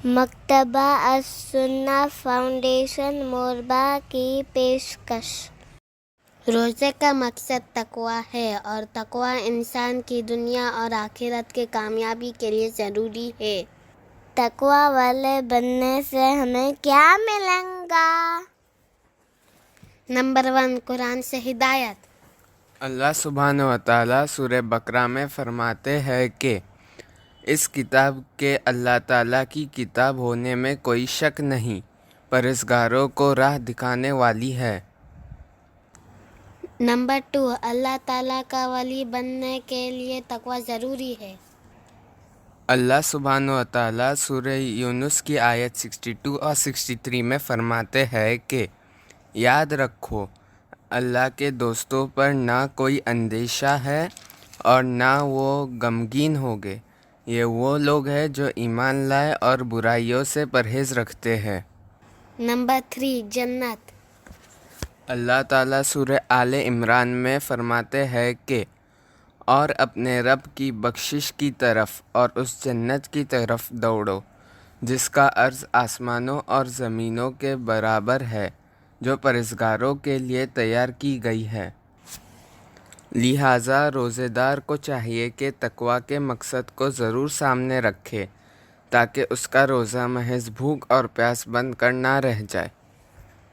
مکتبہ السنہ foundation موربہ کی پیشکش۔ روزے کا مقصد تقویٰ ہے اور تقویٰ انسان کی دنیا اور آخرت کی کامیابی کے لیے ضروری ہے۔ تقویٰ والے بننے سے ہمیں کیا ملے گا؟ نمبر 1، قرآن سے ہدایت۔ اللہ سبحانہ و تعالیٰ سورہ بقرہ میں فرماتے ہیں کہ اس کتاب کے اللہ تعالیٰ کی کتاب ہونے میں کوئی شک نہیں، پرہیزگاروں کو راہ دکھانے والی ہے۔ نمبر 2، اللہ تعالیٰ کا ولی بننے کے لیے تقویٰ ضروری ہے۔ اللہ سبحانہ و تعالیٰ سورہ یونس کی آیت 62 اور 63 میں فرماتے ہیں کہ یاد رکھو اللہ کے دوستوں پر نہ کوئی اندیشہ ہے اور نہ وہ غمگین ہوگے، یہ وہ لوگ ہیں جو ایمان لائے اور برائیوں سے پرہیز رکھتے ہیں۔ نمبر 3، جنت۔ اللہ تعالیٰ سورہ آل عمران میں فرماتے ہیں کہ اور اپنے رب کی بخشش کی طرف اور اس جنت کی طرف دوڑو جس کا عرض آسمانوں اور زمینوں کے برابر ہے، جو پرہیزگاروں کے لیے تیار کی گئی ہے۔ لہٰذا روزے دار کو چاہیے کہ تقویٰ کے مقصد کو ضرور سامنے رکھے تاکہ اس کا روزہ محض بھوک اور پیاس بند کر نہ رہ جائے۔